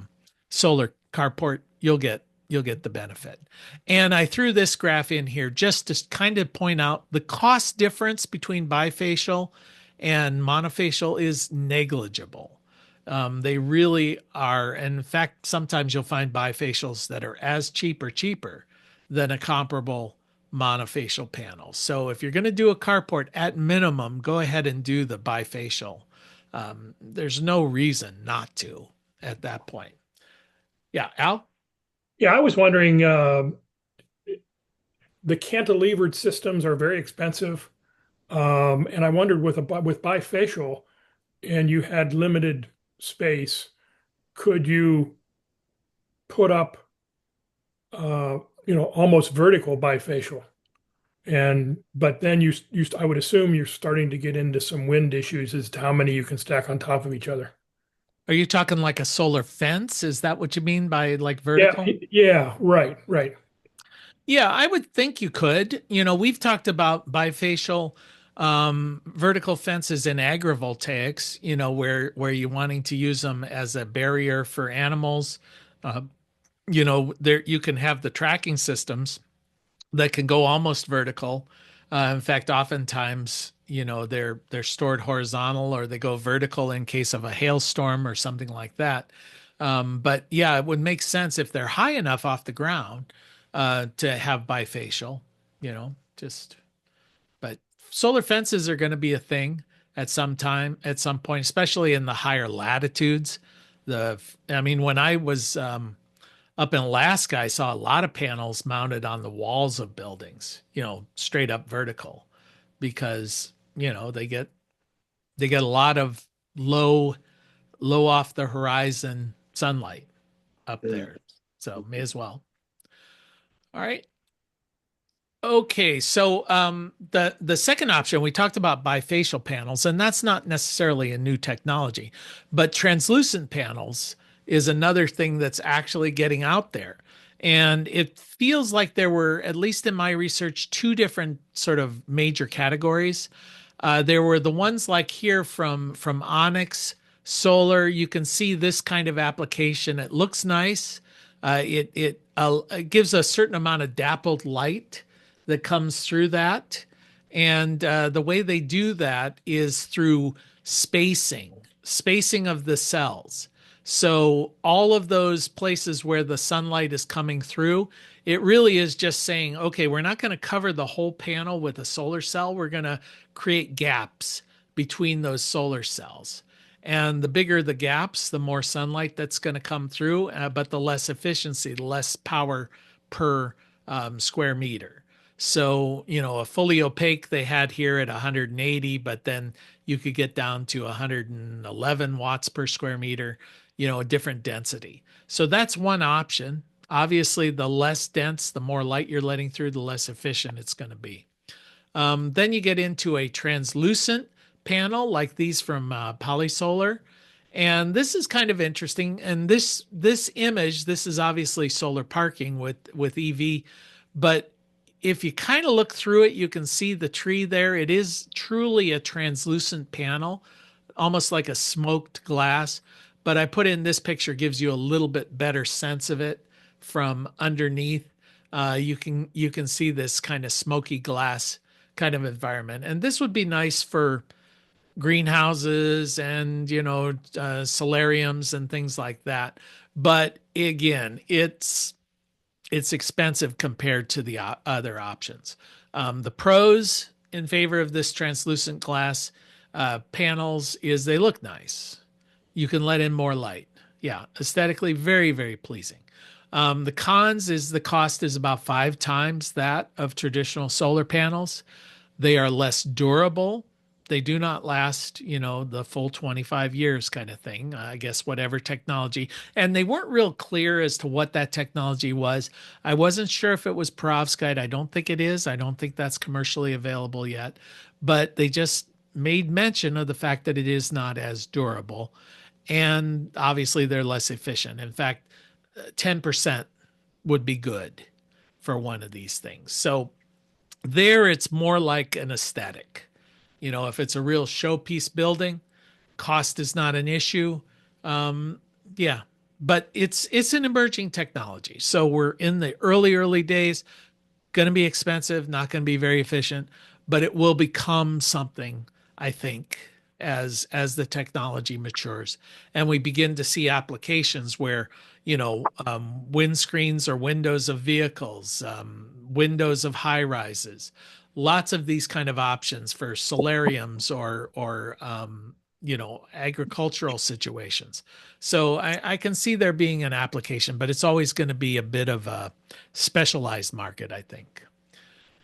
solar carport, you'll get the benefit. And I threw this graph in here just to kind of point out the cost difference between bifacial and monofacial is negligible. They really are. And in fact, sometimes you'll find bifacials that are as cheap or cheaper than a comparable monofacial panel. So if you're going to do a carport, at minimum, go ahead and do the bifacial There's no reason not to at that point. Yeah, Al? Yeah, I was wondering, the cantilevered systems are very expensive. And I wondered with bifacial and you had limited space, could you put up, uh, almost vertical bifacial? But then I would assume you're starting to get into some wind issues as to how many you can stack on top of each other. Are you talking like a solar fence? Is that what you mean by like Yeah, vertical? yeah, right, right. Yeah, I would think you could. We've talked about bifacial vertical fences in agrivoltaics, where you're wanting to use them as a barrier for animals. Uh, there you can have the tracking systems that can go almost vertical. In fact, oftentimes, they're stored horizontal or they go vertical in case of a hailstorm or something like that. But yeah, it would make sense if they're high enough off the ground to have bifacial, just. But solar fences are going to be a thing at some time, at some point, especially in the higher latitudes. I mean, when I was up in Alaska, I saw a lot of panels mounted on the walls of buildings, straight up vertical, because they get a lot of low off the horizon sunlight up Yeah. there. So may as well. All right. Okay, so the second option, we talked about bifacial panels, and that's not necessarily a new technology, but translucent panels is another thing that's actually getting out there. And it feels like there were, at least in my research, two different sort of major categories. There were the ones like here from Onyx Solar. You can see this kind of application. It looks nice. It gives a certain amount of dappled light that comes through that. And the way they do that is through spacing of the cells. So all of those places where the sunlight is coming through, it really is just saying, okay, we're not going to cover the whole panel with a solar cell. We're going to create gaps between those solar cells. And the bigger the gaps, the more sunlight that's going to come through, but the less efficiency, the less power per square meter. So, a fully opaque they had here at 180, but then you could get down to 111 watts per square meter, a different density. So that's one option. Obviously, the less dense, the more light you're letting through, the less efficient it's going to be. Then you get into a translucent panel like these from Polysolar. And this is kind of interesting. And this image, this is obviously solar parking with EV, but if you kind of look through it, you can see the tree there. It is truly a translucent panel, almost like a smoked glass. But I put in this picture, gives you a little bit better sense of it from underneath. You can see this kind of smoky glass kind of environment, and this would be nice for greenhouses and solariums and things like that. But again, it's expensive compared to the other options. The pros in favor of this translucent glass panels is they look nice. You can let in more light. Yeah, aesthetically very, very pleasing. The cons is the cost is about 5 times that of traditional solar panels. They are less durable. They do not last, the full 25 years kind of thing. I guess whatever technology. And they weren't real clear as to what that technology was. I wasn't sure if it was perovskite. I don't think it is. I don't think that's commercially available yet. But they just made mention of the fact that it is not as durable. And obviously, they're less efficient. In fact, 10% would be good for one of these things. So there, it's more like an aesthetic. If it's a real showpiece building, cost is not an issue. Yeah, but it's an emerging technology. So we're in the early days. Going to be expensive, not going to be very efficient, but it will become something, I think, as the technology matures and we begin to see applications where windscreens or windows of vehicles, windows of high rises, lots of these kind of options for solariums or agricultural situations. So I can see there being an application, but it's always going to be a bit of a specialized market, I think.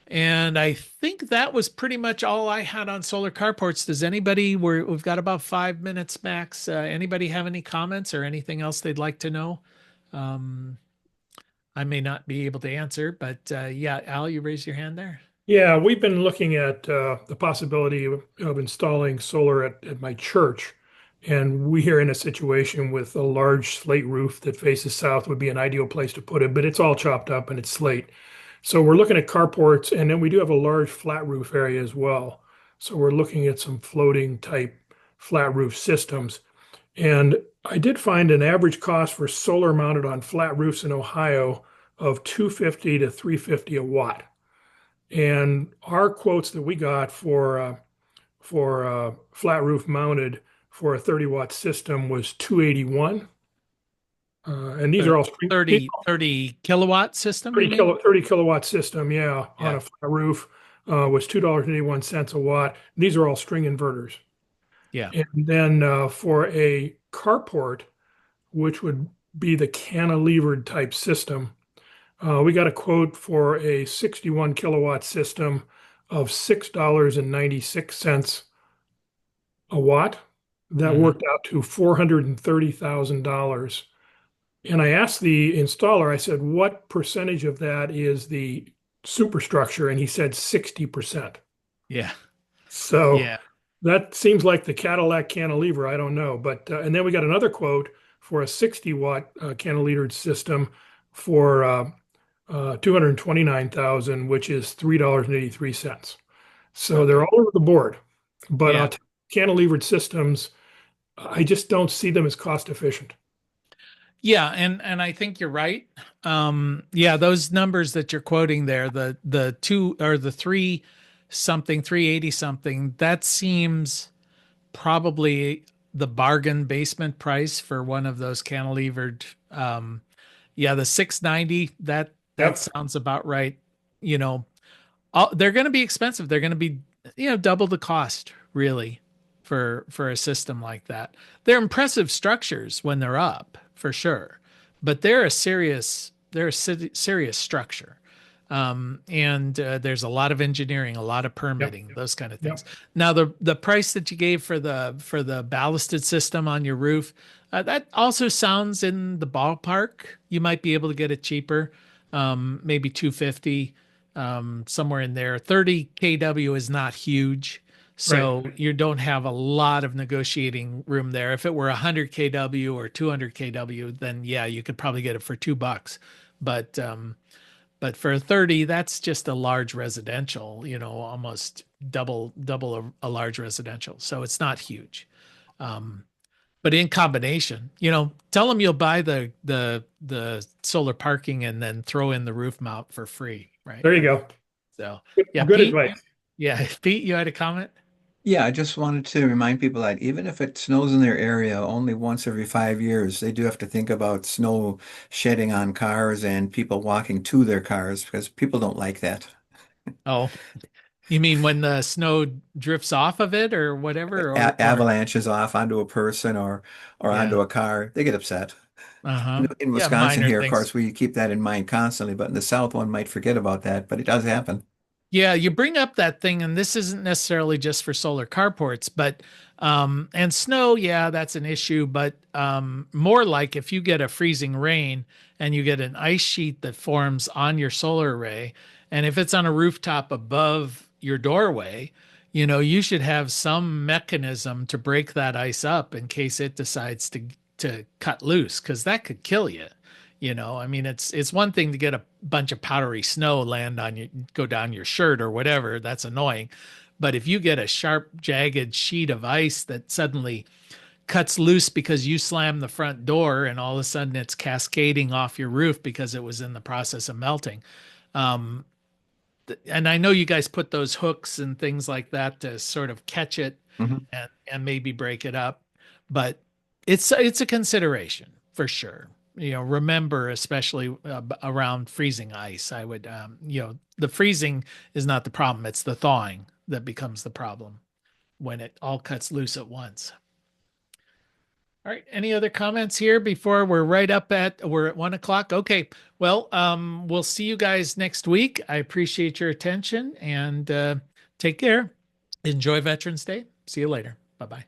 And I think that was pretty much all I had on solar carports. Does anybody, we've got about 5 minutes max. Anybody have any comments or anything else they'd like to know? Um, I may not be able to answer, but yeah, Al, you raised your hand there. Yeah, we've been looking at the possibility of installing solar at my church. And we are in a situation with a large slate roof that faces south would be an ideal place to put it, but it's all chopped up and it's slate. So we're looking at carports, and then we do have a large flat roof area as well. So we're looking at some floating type flat roof systems. And I did find an average cost for solar mounted on flat roofs in Ohio of 250 to 350 a watt. And our quotes that we got for flat roof mounted for a 30-watt system was 281. And these are all 30 kilowatt system, you mean? 30 kilowatt system, yeah, on Yeah. a flat roof was $2.81 a watt. These are all string inverters. Yeah. And then for a carport, which would be the cantilevered type system, we got a quote for a 61 kilowatt system of $6.96 a watt. That Mhm. worked out to $430,000. And I asked the installer, I said, what percentage of that is the superstructure? And he said 60%. Yeah. So Yeah. that seems like the Cadillac cantilever. I don't know. But, and then we got another quote for a 60-watt cantilevered system for 229,000, which is $3.83. So they're all over the board. But Yeah. cantilevered systems, I just don't see them as cost efficient. Yeah, and I think you're right. Yeah, those numbers that you're quoting there, the two or the three something, 380 something, that seems probably the bargain basement price for one of those cantilevered. Yeah, the 690, that Yep. sounds about right. You know, they're going to be expensive. They're going to be, double the cost, really, for a system like that. They're impressive structures when they're up, for sure, but they're a serious structure. And there's a lot of engineering, a lot of Yep. permitting, those kind of things. Yep. Now, the price that you gave for the ballasted system on your roof, that also sounds in the ballpark. You might be able to get it cheaper, maybe 250, somewhere in there. 30 kW is not huge. Right. So you don't have a lot of negotiating room there. If it were 100 kW or 200 kW, then yeah, you could probably get it for $2. But for 30, that's just a large residential, almost double a large residential. So it's not huge. But in combination, tell them you'll buy the solar parking and then throw in the roof mount for free, right? There you go. So yeah, Good Pete. advice. Yeah, Pete, you had a comment? Yeah, I just wanted to remind people that even if it snows in their area only once every 5 years, they do have to think about snow shedding on cars and people walking to their cars because people don't like that. Oh, you mean when the snow drifts off of it or whatever, or Avalanches off onto a person or yeah, onto a car, they get upset. uh-huh. In Yeah, Wisconsin minor here, of things. course, we keep that in mind constantly, but in the South, one might forget about that, but it does happen. Yeah, you bring up that thing, and this isn't necessarily just for solar carports, but and snow, yeah, that's an issue, but more like if you get a freezing rain and you get an ice sheet that forms on your solar array, and if it's on a rooftop above your doorway, you should have some mechanism to break that ice up in case it decides to cut loose, because that could kill you. I mean, it's one thing to get a bunch of powdery snow land on you, go down your shirt or whatever. That's annoying. But if you get a sharp, jagged sheet of ice that suddenly cuts loose because you slammed the front door and all of a sudden it's cascading off your roof because it was in the process of melting. Um, and I know you guys put those hooks and things like that to sort of catch it Mhm. and maybe break it up, but it's a consideration for sure. Remember, especially around freezing ice, I would, the freezing is not the problem; it's the thawing that becomes the problem when it all cuts loose at once. All right. Any other comments here before we're at 1 o'clock? Okay. Well, we'll see you guys next week. I appreciate your attention and take care. Enjoy Veterans Day. See you later. Bye-bye.